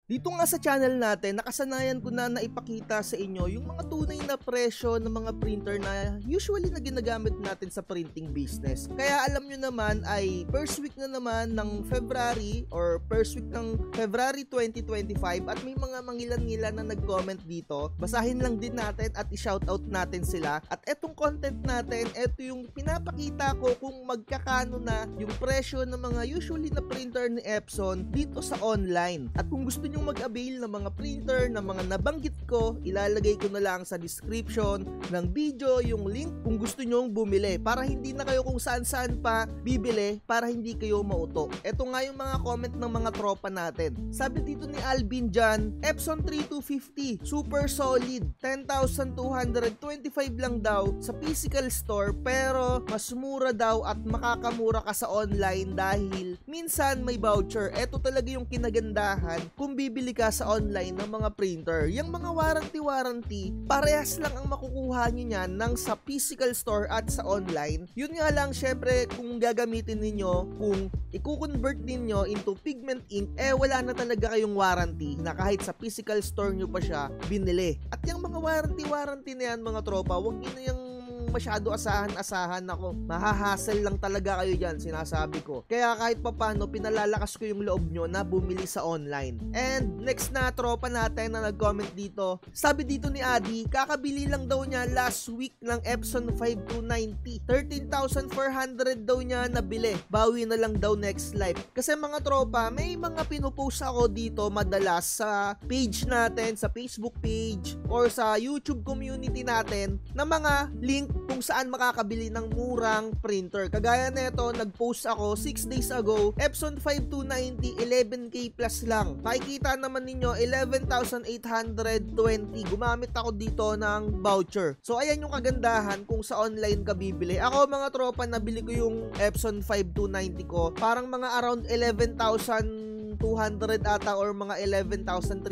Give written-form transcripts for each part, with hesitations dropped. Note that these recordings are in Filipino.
Dito nga sa channel natin, nakasanayan ko na naipakita sa inyo yung mga tunay na presyo ng mga printer na usually na ginagamit natin sa printing business. Kaya alam nyo naman ay first week na naman ng February or first week ng February 2025 at may mga mangilan-ngilan na nag-comment dito. Basahin lang din natin at i-shoutout natin sila. At etong content natin, eto yung pinapakita ko kung magkakano na yung presyo ng mga usually na printer ni Epson dito sa online. At kung gusto nyo mag-avail ng mga printer na mga nabanggit ko, ilalagay ko na lang sa description ng video yung link kung gusto nyong bumili para hindi na kayo kung saan-saan pa bibili para hindi kayo mauto. Ito nga yung mga comment ng mga tropa natin. Sabi dito ni Alvin dyan, Epson 3250, super solid, 10,225 lang daw sa physical store pero mas mura daw at makakamura ka sa online dahil minsan may voucher. Ito talaga yung kinagandahan kung bibili ka sa online ng mga printer. Yung mga warranty, parehas lang ang makukuha nyo yan ng sa physical store at sa online. Yun nga lang, syempre, kung gagamitin ninyo, kung i-convert ninyo into pigment ink, wala na talaga kayong warranty na kahit sa physical store nyo pa siya binili. At yung mga warranty na yan, mga tropa, huwag nyo na yung masyado asahan ako. Mahahassle lang talaga kayo dyan, sinasabi ko. Kaya kahit papano, pinalalakas ko yung loob nyo na bumili sa online. And next na tropa natin na nag-comment dito. Sabi dito ni Adi, kakabili lang daw niya last week ng Epson 5290. 13,400 daw niya nabili. Bawi na lang daw next life. Kasi mga tropa, may mga pinupost ako dito madalas sa page natin, sa Facebook page, or sa YouTube community natin na mga link kung saan makakabili ng murang printer. Kagaya nito, nag-post ako 6 days ago, Epson 5290, 11K plus lang. Makikita naman ninyo, 11,820. Gumamit ako dito ng voucher. So, ayan yung kagandahan kung sa online ka bibili. Ako, mga tropa, nabili ko yung Epson 5290 ko. Parang mga around 11,200 ata or mga 11,300.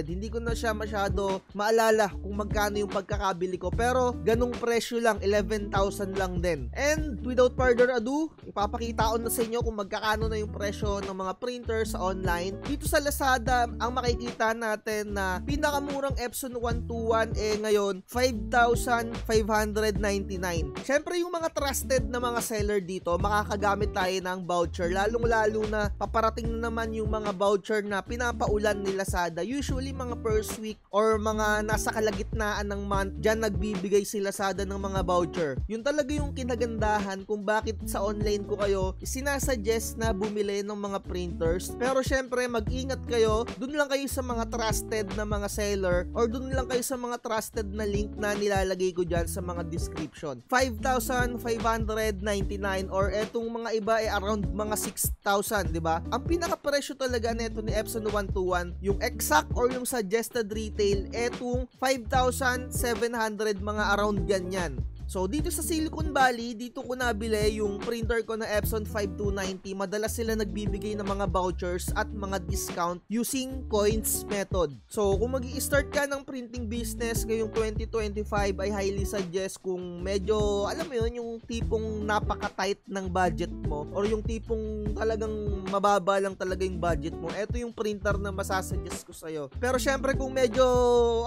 Hindi ko na siya masyado maalala kung magkano yung pagkakabili ko. Pero, ganung presyo lang, 11,000 lang din. And without further ado, ipapakita ko na sa inyo kung magkakano na yung presyo ng mga printer sa online. Dito sa Lazada, ang makikita natin na pinakamurang Epson 121 ngayon, 5,599. Syempre yung mga trusted na mga seller dito, makakagamit tayo ng voucher. Lalong-lalo na paparating na naman yung mga voucher na pinapaulan ni Lazada. Usually mga first week or mga nasa kalagitnaan ng month, dyan nagbibigay si Lazada ng mga voucher. Yun talaga yung kinagandahan kung bakit sa online ko kayo sinasuggest na bumili ng mga printers. Pero syempre mag-ingat kayo, dun lang kayo sa mga trusted na mga seller or dun lang kayo sa mga trusted na link na nilalagay ko dyan sa mga description. 5,599 or etong mga iba around mga 6,000, di ba? Ang pinaka-presyo talaga nito ni Epson 121, yung exact or yung suggested retail, etong 5,700 mga around ganyan. So, dito sa Silicon Valley, dito ko nabili yung printer ko na Epson 5290. Madalas sila nagbibigay ng mga vouchers at mga discount using coins method. So, kung mag-i-start ka ng printing business ngayong 2025, I highly suggest kung medyo, alam mo yun, yung tipong napaka-tight ng budget mo or yung tipong talagang mababa lang talaga yung budget mo, eto yung printer na masasuggest ko sa'yo. Pero syempre, kung medyo,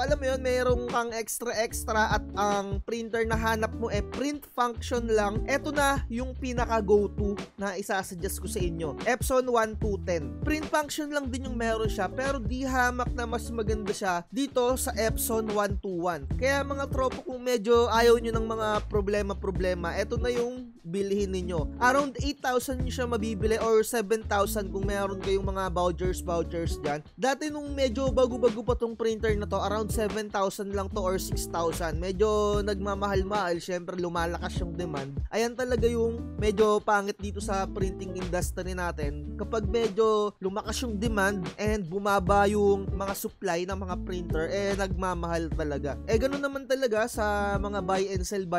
alam mo yun, mayroong kang extra at ang printer na hanap mo print function lang, eto na yung pinaka go-to na isasuggest ko sa inyo. Epson 1210. Print function lang din yung meron siya, pero di hamak na mas maganda siya dito sa Epson 121. Kaya mga tropo, kung medyo ayaw nyo ng mga problema, eto na yung bilhin ninyo. Around 8,000 nyo siya mabibili or 7,000 kung meron kayong mga vouchers dyan. Dati nung medyo bago-bago pa tong printer na to, around 7,000 lang to or 6,000. Medyo nagmamahal-mahal, syempre lumalakas yung demand. Ayan talaga yung medyo pangit dito sa printing industry natin. Kapag medyo lumakas yung demand and bumaba yung mga supply ng mga printer, nagmamahal talaga. Ganun naman talaga sa mga buy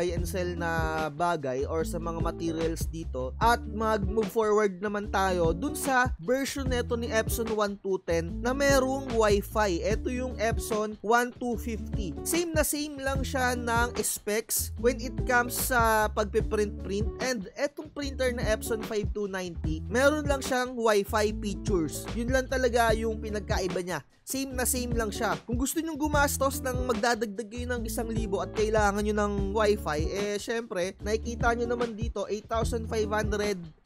and sell na bagay or sa mga mga materials dito at mag-move forward naman tayo dun sa version neto ni Epson 1210 na merong Wi-Fi. Ito yung Epson 1250. Same na same lang siya ng specs when it comes sa pagpiprint and etong printer na Epson 5290 meron lang siyang Wi-Fi features. Yun lang talaga yung pinagkaiba niya. Same na same lang siya. Kung gusto nyong gumastos ng magdadagdag kayo ng 1,000 at kailangan nyo ng Wi-Fi, syempre, nakikita nyo naman dito, 8,599,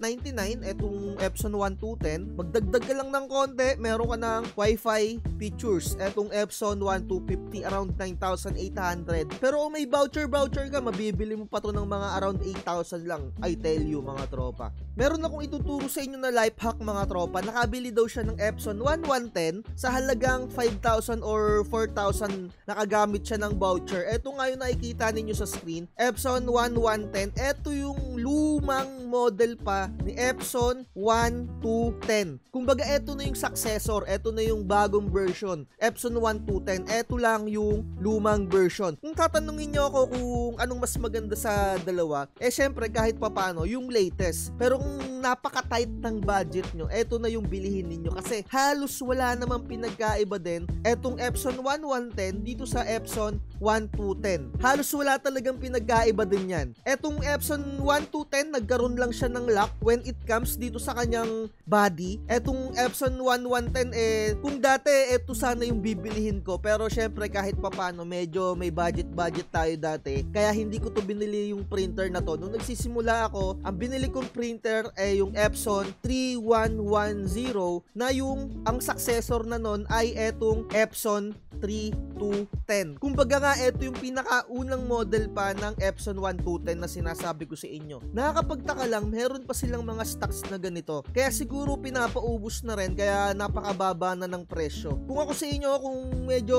etong Epson 1210. Magdagdag ka lang ng konti, meron ka ng Wi-Fi features. Etong Epson 1250, around 9,800. Pero kung may voucher ka, mabibili mo pa to ng mga around 8,000 lang. I tell you, mga tropa. Meron akong ituturo sa inyo na life hack, mga tropa. Nakabili daw siya ng Epson 1110 sa halaga 5,000 or 4,000 nakagamit siya ng voucher. Ito nga yung nakikita ninyo sa screen, Epson 1110. Ito yung lumang model pa ni Epson 1210. Kumbaga, ito na yung successor. Ito na yung bagong version. Epson 1210. Ito lang yung lumang version. Kung tatanungin nyo ako kung anong mas maganda sa dalawa, syempre kahit papano, yung latest. Pero kung napaka-tight ng budget nyo, ito na yung bilihin ninyo kasi halos wala namang pinagkaiba din etong Epson 1110 dito sa Epson 1210. Halos wala talagang pinagkaiba din yan. Etong Epson 1210, nagkaroon lang siya ng lock when it comes dito sa kanyang body. Etong Epson 1110, kung dati ito sana yung bibilihin ko, pero syempre kahit papano medyo may budget tayo dati, kaya hindi ko to binili yung printer na to. Nung nagsisimula ako, ang binili kong printer yung Epson 3110 na ang successor na nun ay etong Epson 3210. Kumbaga nga, ito yung pinakaunang model pa ng Epson 1210 na sinasabi ko sa inyo. Nakakapagtaka lang, meron pa silang mga stocks na ganito. Kaya siguro pinapaubos na rin, kaya napakababa na ng presyo. Kung ako sa inyo, kung medyo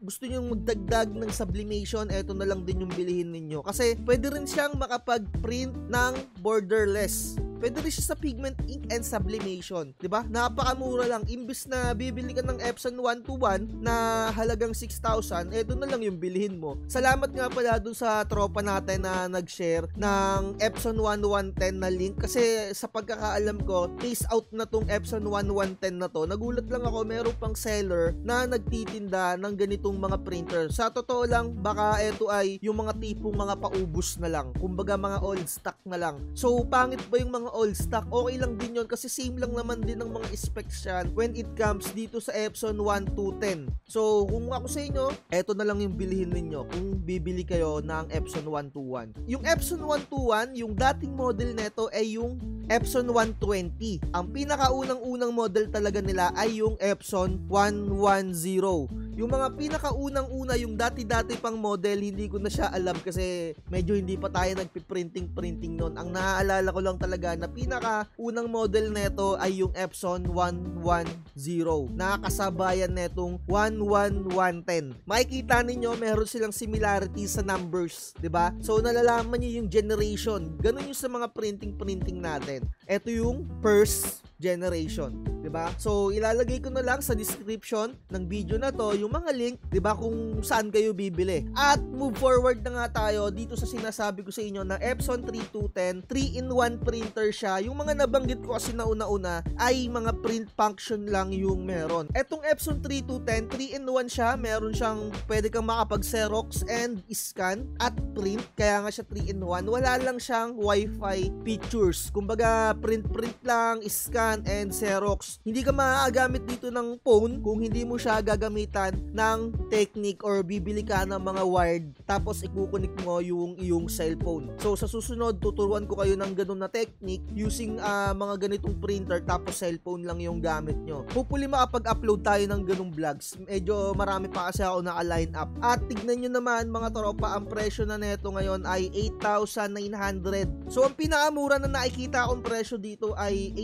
gusto nyo magdagdag ng sublimation, eto na lang din yung bilihin ninyo. Kasi pwede rin siyang makapag-print ng borderless. Pwede rin siya sa pigment ink and sublimation. Diba? Napakamura lang. Imbis na bibili ka ng Epson 121 na halagang 6,000, eto na lang yung bilhin mo. Salamat nga pala dun sa tropa natin na nag-share ng Epson 1110 na link. Kasi sa pagkakaalam ko, phase out na tong Epson 1110 na to. Nagulat lang ako, meron pang seller na nagtitinda ng ganitong mga printer. Sa totoo lang, baka eto ay yung mga tipong mga paubos na lang. Kumbaga mga old stock na lang. So, pangit ba yung mga old stock? Okay lang din yun kasi same lang naman din ng mga specs yan when it comes dito sa Epson 1210. So, kung ako sa inyo, eto na lang yung bilihin ninyo kung bibili kayo ng Epson 121. Yung Epson 121, yung dating model neto ay yung Epson 120. Ang pinakaunang-unang model talaga nila ay yung Epson 110. Yung mga pinakaunang-una, yung dati-dati pang model, hindi ko na siya alam kasi medyo hindi pa tayo nagpiprinting noon. Ang naaalala ko lang talaga na pinakaunang model neto ay yung Epson 110. Nakakasabayan netong 11110. Makikita ninyo, meron silang similarity sa numbers, 'di ba? So nalalaman niyo yung generation. Ganun yung sa mga printing natin. Ito yung first generation, 'di ba? So ilalagay ko na lang sa description ng video na to yung mga link, 'di ba, kung saan kayo bibili. At move forward na nga tayo dito sa sinasabi ko sa inyo na Epson 3210, 3-in-1 printer siya. Yung mga nabanggit ko kasi na una-una ay mga print function lang yung meron. Etong Epson 3210, 3-in-1 siya. Meron siyang pwede kang makapag-xerox and scan at print. Kaya nga siya 3-in-1. Wala lang siyang Wi-Fi features. Kumbaga print lang, scan and Xerox. Hindi ka maagamit dito ng phone kung hindi mo siya gagamitan ng Technic or bibili ka ng mga wired tapos ikukunik mo yung iyong cellphone. So sa susunod, tuturuan ko kayo ng ganun na technique using mga ganitong printer tapos cellphone lang yung gamit nyo. Hopefully makapag-upload tayo ng ganung vlogs. Medyo marami pa kasi ako naka-line up. At tignan nyo naman mga tropa, ang presyo na neto ngayon ay 8,900. So ang pinakamura na nakikita akong presyo dito ay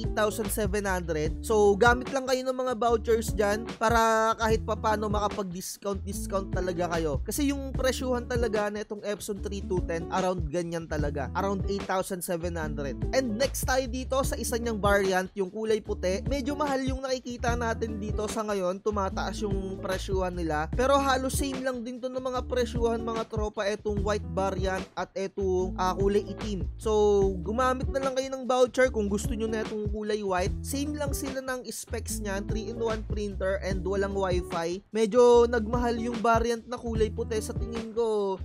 8,700. So, gamit lang kayo ng mga vouchers dyan para kahit papano makapag-discount talaga kayo. Kasi yung presyuhan talaga na itong Epson 3210, around ganyan talaga. Around 8,700. And next tayo dito sa isa niyang variant, yung kulay puti. Medyo mahal yung nakikita natin dito sa ngayon. Tumataas yung presyuhan nila. Pero halos same lang din to ng mga presyuhan mga tropa, etong white variant at etong kulay itim. So, gumamit na lang kayo ng voucher kung gusto nyo na itong kulay white. Same lang sila ng specs niyan, 3-in-1 printer and walang wifi. Medyo nagmahal yung variant na kulay puti. Sa tingin ko,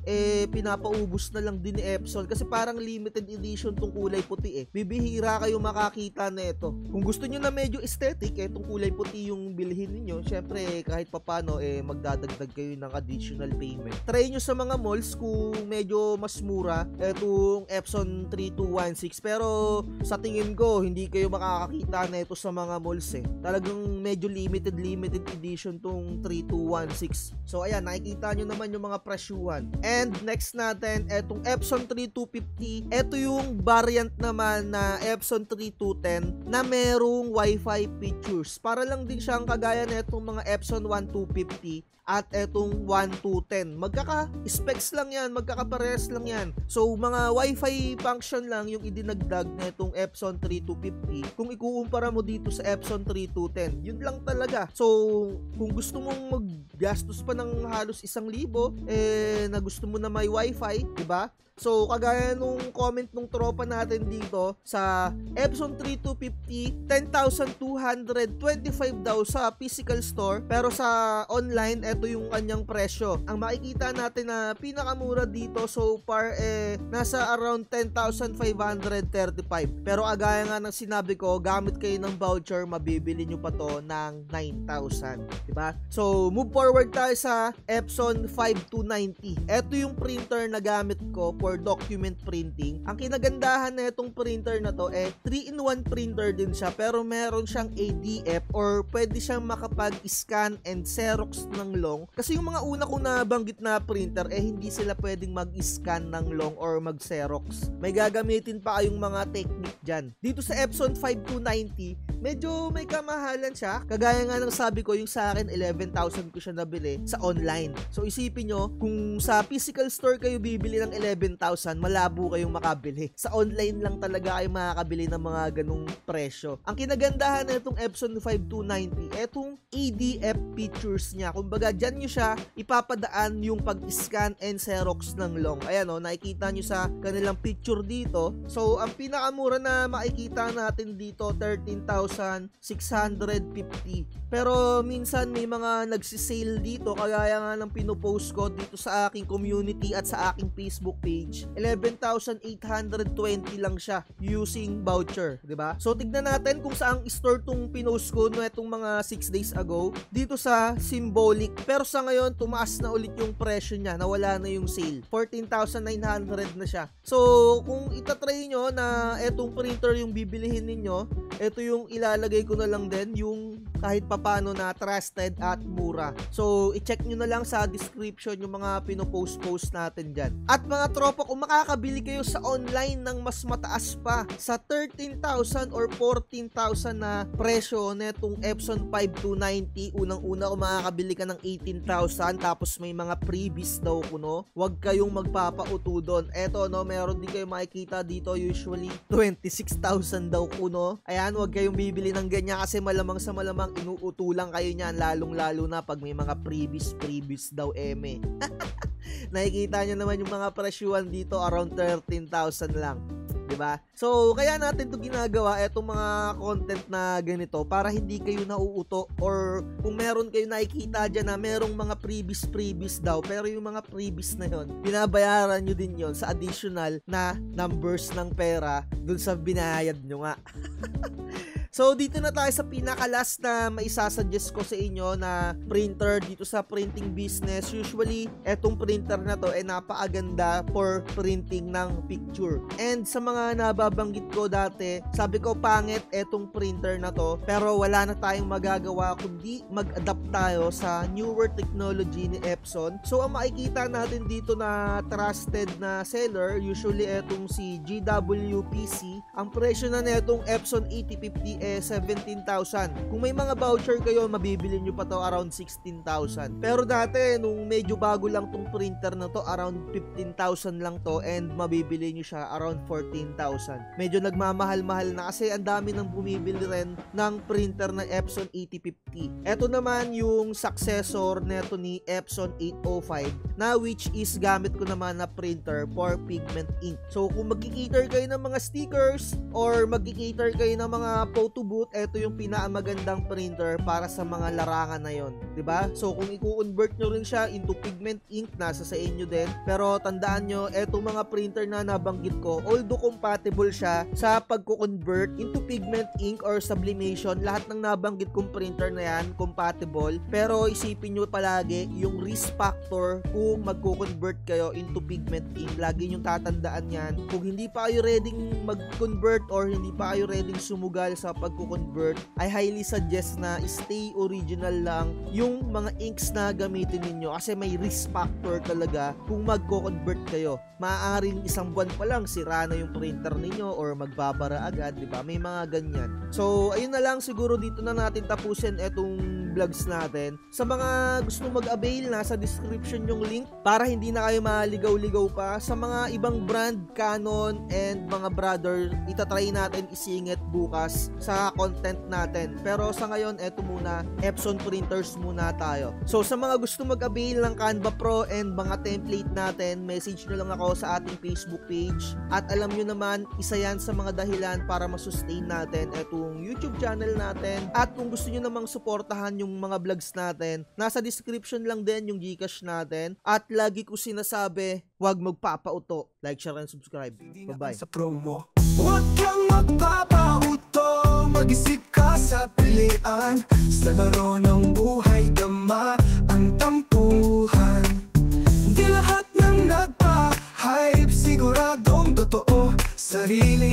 pinapaubos na lang din ni Epson kasi parang limited edition tong kulay puti Bibihira kayo makakita na ito. Kung gusto nyo na medyo aesthetic, itong kulay puti yung bilhin niyo. Syempre, kahit papano, magdadagdag kayo ng additional payment. Try nyo sa mga malls kung medyo mas mura itong Epson 3216. Pero sa tingin ko, hindi kayo makakakita na ito sa mga malls Talagang medyo limited edition tong 3216. So ayan, nakikita nyo naman yung mga presyuhan. And next natin, etong Epson 3250. Ito yung variant naman na Epson 3210 na merong wifi features. Para lang din siyang kagaya na itong mga Epson 1250 at etong 1210. Magkaka-specs lang yan, magkakapares lang yan. So, mga wifi function lang yung idinagdag na itong Epson 3250 kung ikukumpara mo dito sa Epson 3210. Yun lang talaga. So, kung gusto mong maggastos pa ng halos 1,000, na gusto mo na may wifi, diba? So, kagaya nung comment nung tropa natin dito sa Epson 3250, 10,225 daw sa physical store, pero sa online, ito yung kanyang presyo. Ang makikita natin na pinakamura dito so far nasa around 10,535. Pero kagaya nga ng sinabi ko, gamit kayo ng voucher, mabibili nyo pa to ng 9,000. Diba? So, move forward tayo sa Epson 5290. Ito yung printer na gamit ko for document printing. Ang kinagandahan na itong printer na to 3-in-1 printer din siya, pero meron siyang ADF or pwede siyang makapag-scan and Xerox ng long. Kasi yung mga una kong nabanggit na printer hindi sila pwedeng mag-scan ng long or mag-Xerox. May gagamitin pa kayong mga technique dyan. Dito sa Epson 5290, medyo may kamahalan siya. Kagaya nga ng sabi ko, yung sa akin 11,000 ko siya nabili sa online. So isipin nyo, kung sa physical store kayo bibili ng 11,000, malabo kayong makabili. Sa online lang talaga kayo makakabili ng mga ganung presyo. Ang kinagandahan na itong Epson 5290, etong ADF features niya. Kumbaga, dyan nyo siya ipapadaan yung pag-scan and Xerox ng long. Ayan nakikita nyo sa kanilang picture dito. So, ang pinakamura na makikita natin dito, 13,650. Pero minsan may mga nagsisale dito, kagaya nga ng pinopost ko dito sa aking community at sa aking Facebook page. 11,820 lang siya using voucher, 'di ba? So tignan natin kung saang store tong pinost ko no itong mga 6 days ago dito sa Symbolic. Pero sa ngayon tumaas na ulit yung presyo niya, nawala na yung sale. 14,900 na siya. So kung itatry nyo na etong printer yung bibilihin ninyo, ito yung ilalagay ko na lang din, yung kahit papano na trusted at mura. So, i-check nyo na lang sa description yung mga pinopost-post natin dyan. At mga tropa, kung makakabili kayo sa online ng mas mataas pa, sa 13,000 or 14,000 na presyo netong Epson 5290, unang-una kung makakabili ka ng 18,000, tapos may mga freebies daw kuno, huwag kayong magpapauto doon. Eto meron din kayo makikita dito, usually 26,000 daw kuno. Ayan, huwag kayong bibili ng ganyan kasi malamang sa malamang inuutulang kayo niyan, lalong-lalo na pag may mga freebies daw Nakikita nyo naman yung mga presyuhan dito, around 13,000 lang. Diba? So, kaya natin to ginagawa, etong mga content na ganito, para hindi kayo nauuto, or kung meron kayo nakikita dyan na merong mga freebies daw, pero yung mga freebies na yon, binabayaran nyo din yon sa additional na numbers ng pera dun sa binayad nyo nga. So, dito na tayo sa pinaka-last na maisasuggest ko sa inyo na printer dito sa printing business. Usually, etong printer na to ay napakaganda for printing ng picture. And sa mga nababanggit ko dati, sabi ko pangit etong printer na to, pero wala na tayong magagawa kundi mag-adapt tayo sa newer technology ni Epson. So, ang makikita natin dito na trusted na seller, usually etong si GWPC, ang presyo na netong Epson 8050 17,000. Kung may mga voucher kayo, mabibili nyo pa to around 16,000. Pero dati, nung medyo bago lang tong printer na to, around 15,000 lang to, and mabibili nyo siya around 14,000. Medyo nagmamahal-mahal na kasi ang dami nang bumibili rin ng printer na Epson 8050. Ito naman yung successor neto ni Epson 805 na which is gamit ko naman na printer for pigment ink. So kung magki-cater kayo ng mga stickers or magki-cater kayo ng mga photo booth, ito yung pinakamagandang printer para sa mga larangan na yon, 'di ba? So kung i-convert nyo rin siya into pigment ink, nasa sa inyo din. Pero tandaan nyo, etong mga printer na nabanggit ko, although compatible siya sa pagko-convert into pigment ink or sublimation, lahat ng nabanggit kong printer na yan compatible. Pero isipin nyo palagi yung risk factor kung magko-convert kayo into pigment ink. Lagi nyo tatandaan yan. Kung hindi pa kayo ready mag-convert or hindi pa kayo ready sumugal sa pagko-convert, I highly suggest na stay original lang yung mga inks na gamitin ninyo kasi may risk factor talaga kung magko-convert kayo. Maaaring isang buwan pa lang sira na yung printer ninyo or magbabara agad, di ba? May mga ganyan. So, ayun na lang, siguro dito na natin tapusin etong vlogs natin. Sa mga gusto mag-avail, nasa description yung link para hindi na kayo maligaw-ligaw pa. Sa mga ibang brand, Canon and mga brother, itatry natin isingit bukas sa content natin. Pero sa ngayon, eto muna, Epson printers muna tayo. So, sa mga gusto mag-avail ng Canva Pro and mga template natin, message nyo lang ako sa ating Facebook page. At alam nyo naman, isa yan sa mga dahilan para masustain natin etong YouTube channel natin. At kung gusto nyo namang suportahan yung mga vlogs natin, nasa description lang din yung Gcash natin. At lagi ko sinasabi, huwag magpapauto. Like, share, and subscribe. Bye-bye. Sa promo, huwag kang magpapauto, mag-isip ka sa pilian. Sa laro ng buhay, dama ang tampuhan. Di lahat ng nagpa-hype, siguradong totoo, sarili